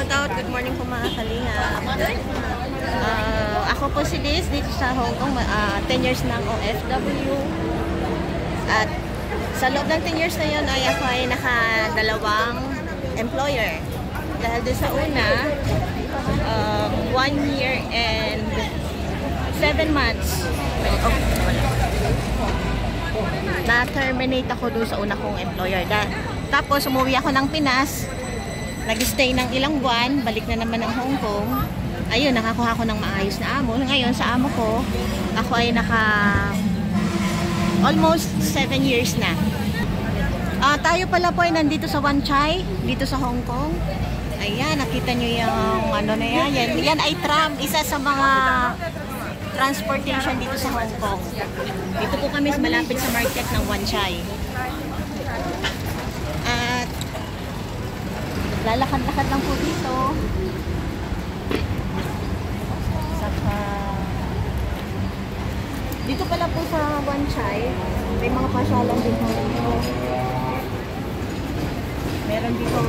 Shout out, good morning po mga kalinga. Ako po si Liz dito sa Hong Kong, 10 years ng OFW. At sa loob ng 10 years na yun ay ako ay nakadalawang employer. Dahil doon sa una, 1 year and 7 months. Na-terminate ako doon sa una kong employer. Tapos umuwi ako ng Pinas. Nag-stay ng ilang buwan, balik na naman ng Hong Kong. Ayun, nakakuha ko ng maayos na amo. Ngayon, sa amo ko, ako ay almost 7 years na. Tayo pala po ay nandito sa Wan Chai, dito sa Hong Kong. Ayan, nakita nyo yung ano na yan. Yan ay tram, isa sa mga transportation dito sa Hong Kong. Dito po kami malapit sa market ng Wan Chai. Lalakad-lakad lang po dito. Saka dito pala po sa Wan Chai, may mga pasyalan din po dito. Meron dito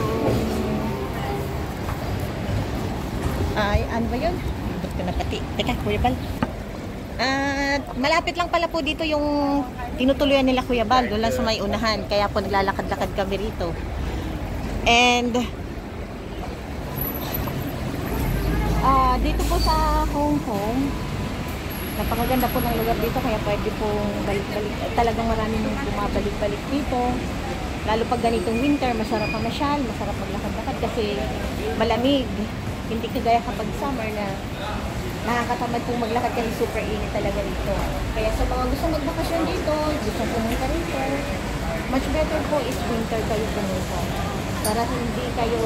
ano ba yun? Ba't ka na pati? Teka, Kuya Bal. Malapit lang pala po dito yung tinutuluyan nila Kuya Bal, doon lang sa may unahan. Kaya po naglalakad-lakad kami rito. And dito po sa Hong Kong, napakaganda po ng lugar dito, kaya pwede pong balik-balik. Talagang marami nang bumabalik-balik dito. Lalo pag ganitong winter, masarap pamasyal, masarap maglakad-lakad kasi malamig. Hindi kagaya kapag summer na nakakatamad pong maglakad kasi super init talaga dito. Kaya sa mga gusto magbakasyon dito, gusto pumunta rito, much better po is winter kayo pumunta. Para hindi kayo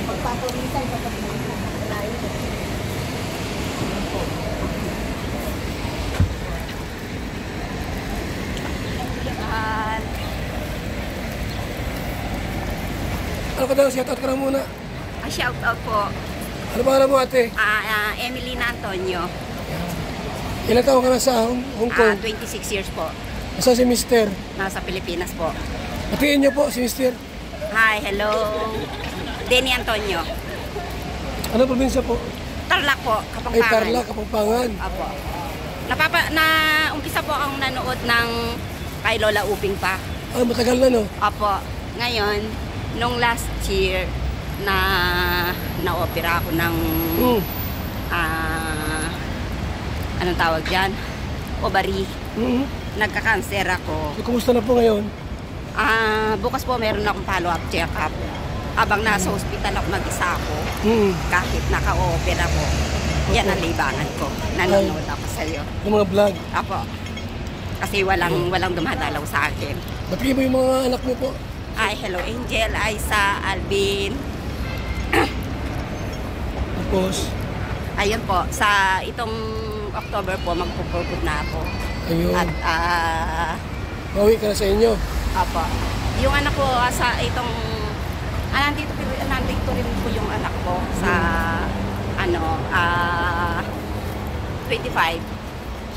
magpapuritan kapag malayo. Ano ka daw? Shoutout ka na muna. Shoutout po. Ano pangalan mo, ate? Emelina Antonio. Ilan taon ka na sa Hong Kong? 26 years po. Nasaan si Mister? Nasa Pilipinas po. Hatiin niyo po si Mister. Hi, hello. Denny Antonio. Ano probinsya po? Tarlac po, Kapampangan. Ay, Tarlac, Kapampangan. Apo. Umpisa po akong nanood ng kay Lola Uping pa. Matagal na, no? Apo. Ngayon, nung last year, na-opera ako ng anong tawag dyan? Ovary. Nagka-cancer ako. Kumusta na po ngayon? Bukas po meron akong follow-up check-up. Habang nasa hospital ako, mag-isa ako. Kahit naka-opera ko. Yan ang libangan ko. Nanonood ako sa iyo. Yung mga vlog? Apo. Kasi walang dumadalaw sa akin. Batiin mo yung mga anak mo po? Ay, hello Angel, Aiza, Alvin. Tapos? Ayun po, sa itong October po, magpupurpod na ako. Ayun. At, Mawi ka na sa inyo? Apo. Yung anak ko, sa itong, nandito rin po yung anak ko sa, 25.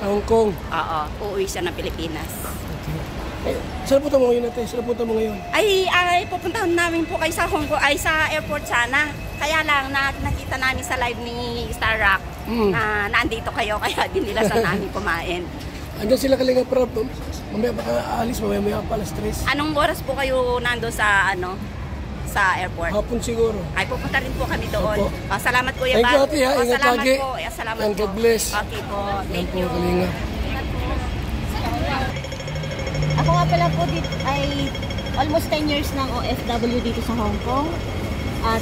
Sa Hong Kong? Oo, uuwi siya ng Pilipinas. Okay. Saan punta mo ngayon, ate? Saan punta mo ngayon? Ay, pupuntahan namin po kayo sa Hong Kong, ay sa airport sana. Kaya lang, nakita namin sa live ni Star Rock na nandito kayo, kaya dinilasan namin kumain. Andiyan sila Kalinga Prab. Mamaya baka alis, mamaya pa alas 3. Anong oras po kayo nando sa sa airport? Hapon siguro. Ay, pupunta rin po kami doon. Salamat Kuya Bal. Thank you, ate, ha. Ingat salamat lagi. po. Salamat And po. God bless. Okay po. Thank you. you. Kalinga. Ako nga pala po dito ay almost 10 years ng OFW dito sa Hong Kong. At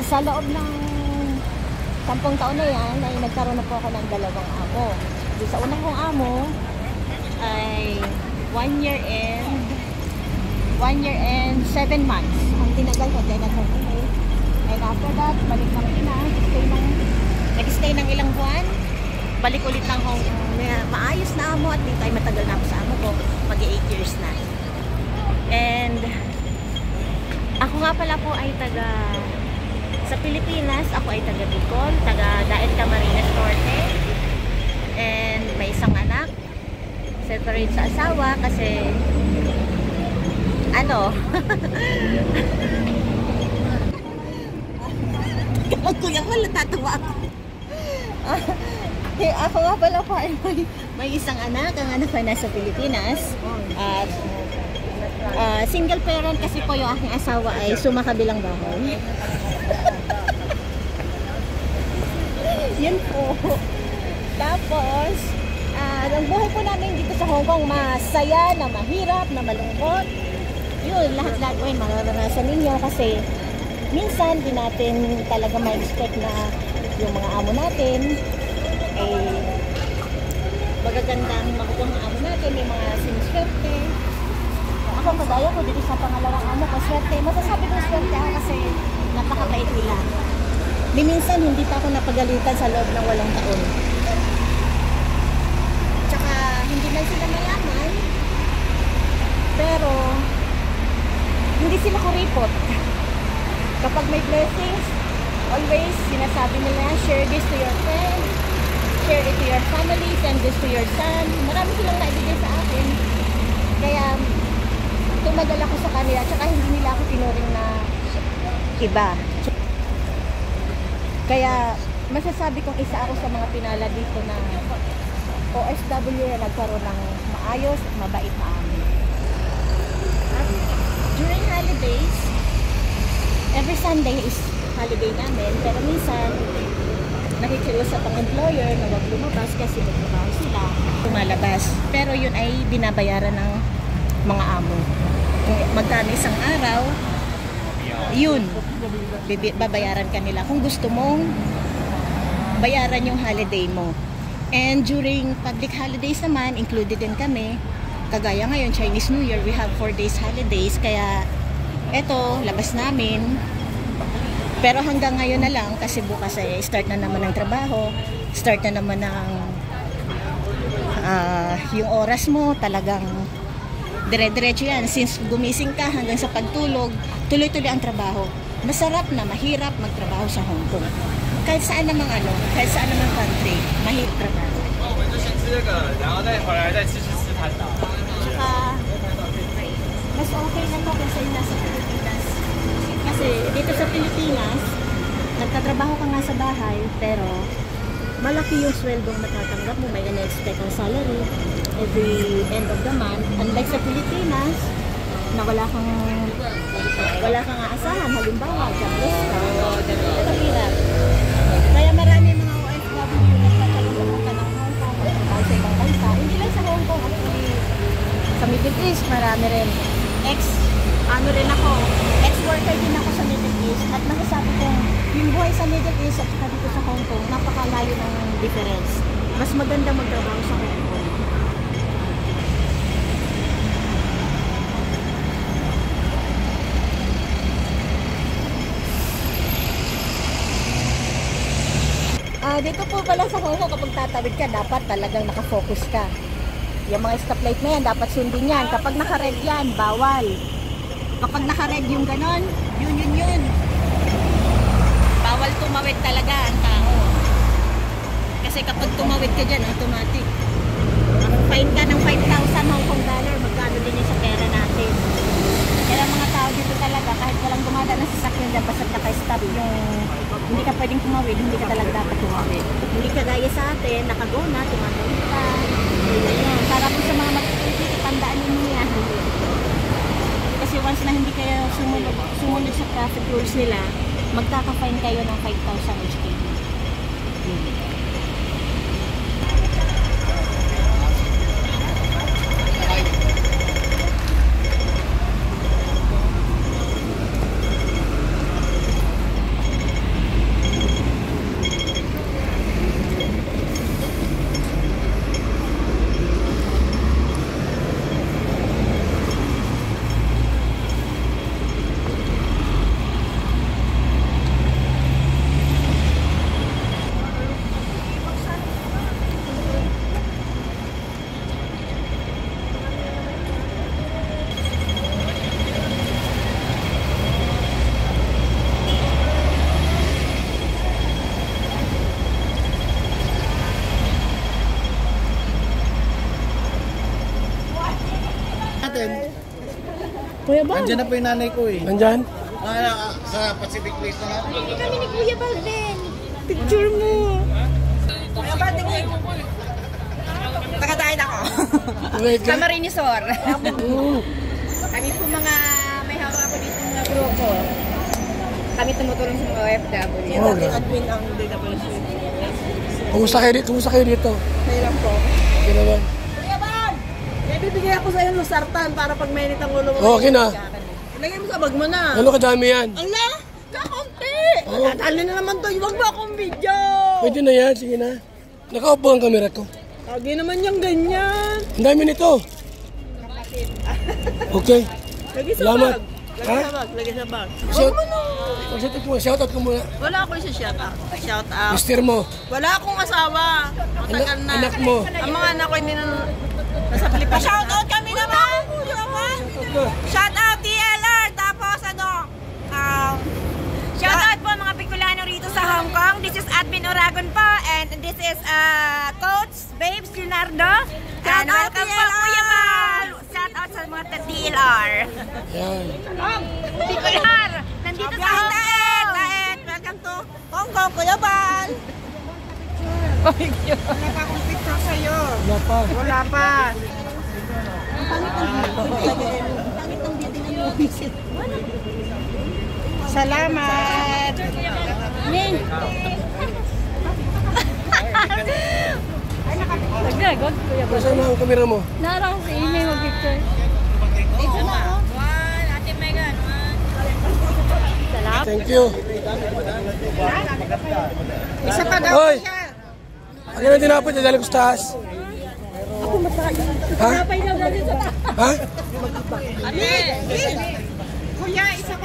sa loob ng 10 taon na yan, ay nagkaroon na po ako ng dalawang amo. Doon sa unang kong amo ay 1 year and 7 months. Ang tinagal ko, dahil nag-holiday. And after that, balik ng Pinas, nag-stay ng ilang buwan. Balik ulit ng Hong Kong. Maayos na amo at dito ay matagal na ako sa amo ko. Mag-8 years na. And ako nga pala po ay sa Pilipinas, ako ay taga Bicol, taga Daet Camarines Norte. And may isang anak. Separate sa asawa kasi Kuya ko, natatawa ako. Ako nga pala po ay may isang anak. Ang anak ko ay nasa Pilipinas. At single parent kasi po yung aking asawa ay sumakabilang bahay. Yun po. Tapos, ang buhay po namin dito sa Hong Kong, masaya, na mahirap, na malungkot. Yun, lahat-lahat po yun mararanasan ninyo kasi minsan di natin talaga ma-expect na yung mga amo natin magagandang makukuha ng amo natin, may mga siniswerte. Ako, kagaya ko dito sa pangalawang amo ko, swerte. Masasabi ko swerte ako kasi napakabait nila. Di minsan hindi pa ako napagalitan sa loob ng 8 taon. Tsaka hindi man sila mayaman, pero hindi sila kuripot. Kapag may blessings, always sinasabi nila, share this to your friends, share it to your family, send this to your son. Marami silang naibigay sa akin. Kaya tumagal ako sa kanila, tsaka hindi nila ako tinuring na iba. Kaya masasabi kong isa ako sa mga pinala dito na OFW na nagkaroon ng maayos at mabait na amin. At during holidays, every Sunday is holiday namin, pero minsan nakikiusap ang employer na wag lumabas kasi magtrabaho sila, tumalabas. Pero yun ay binabayaran ng mga amo. Kung magkano isang araw, yun, babayaran ka nila. Kung gusto mong bayaran yung holiday mo. And during public holidays naman, included din kami. Kagaya ngayon, Chinese New Year, we have 4 days holidays. Kaya eto, labas namin. Pero hanggang ngayon na lang kasi bukas ay start na naman ng trabaho, start na naman ng yung oras mo talagang dire-diretso yan. Since gumising ka hanggang sa pagtulog, tuloy-tuloy ang trabaho. Masarap na mahirap magtrabaho sa Hong Kong. Kahit saan namang kahit saan namang country, mahirap trabaho. Tsaka, mas okay na to kasi nasa Pilipinas. Kasi dito sa Pilipinas, nagtatrabaho ka nga sa bahay, pero malaki yung sweldong natatanggap mo. May in-expect ang salary every end of the month. Unlike sa Pilipinas, na wala kang aasahan. Halimbawa, jobless ka. Ito hirap. Kaya marami mga OFW nagtatrabaho ka ng Hong Kong o sa ibang bansa. Hindi lang sa Hong Kong, actually sa Middle East, marami rin. Ex-worker din ako sa Middle East at masasabi ko, yung buhay sa Middle East at saka dito sa Hong Kong, napakalayo ng difference. Mas maganda magtrabaho sa Hong Kong. Dito po pala sa Hong Kong, kapag tatawid ka, dapat talagang nakafocus ka. Yung mga stoplight na yan, dapat sundin yan. Kapag naka-red yan, bawal. Kapag naka-red yung ganon, yun. Bawal tumawid talaga ang tao. Kasi kapag tumawid ka dyan, automatic. Fine ka ng 5,000 Hong Kong dollar, magkano din yun sa pera natin. Kaya mga tao dito talaga, kahit walang dumadaan na sasakyan dyan, basta naka-stop yung hindi ka pwedeng tumawid, hindi ka talaga dapat tumawid. Hindi ka gaya sa atin, nakago na, tumatawid ka. Ayan. Para po sa mga mag-traffic, tandaan ninyo yan. Kasi once na hindi kayo sumunod sa traffic rules nila, magkaka-fine kayo ng 5,000 HK. natin. Kuya ba? Andiyan na po yung nanay ko eh. Nandyan? Sa Pacific Place na lang. Kami ni Kuya Balden. Picture mo. Nakatayin ako. Wait ka? Marinisor. Oo. Kami po mga may hawak ako dito mga grupo. Kami tumutulong sa mga OFW. Oh, Admin ang DWC. Kumusta kayo dito? Kailan po? Okay naman. Kuya Bang! May bibigay ako sa iyo ng sartan para pag mainit ang ulo mo. Okay na. Ilagay mo sa bag mo na. Ano kadami yan? Ala! Kakunti! Oo. Natalo na naman to. Huwag mo akong video! Pwede na yan, sige na. Nakaupo ang kamera ko. Lagi naman yung ganyan. Ang dami nito. Okay. Lagi sa Salamat. bag. Lagi Ha? sa bag. Lagi sa bag. Shoutout ko muna. Wala akong isa-shout out. Shout out. Mister mo. Wala akong asawa. Matagal na. Anak mo. Ang mga anak ko hindi na nasa Pilipinas. Shout out kami naman! Shout out TLR! Tapos ano? Shout out po mga Bicolano rito sa Hong Kong. This is Admin Oragon po and this is Coach Babes Leonardo. And Shout out, welcome po TLR! Kuya Bal. Shout out sa mga DLR. Yan. Bicolar! Nandito sa Hong Kong. Daet! Welcome to Hong Kong, Kuya Bal! Wala pa akong picture sa'yo. Wala pa. Wala pa. Salamat. Nagdagod, Kuya Bal. Saan na ang kamera mo? Narang sa email mag-picture. Dito na ako. Ate Megan. Salamat. Thank you. Isa pa daw Hoy! siya. Ano na tinapos? Dadali ko sa taas. Ha? Kapay daw dali sa taas. Ha? Kuya, isa pa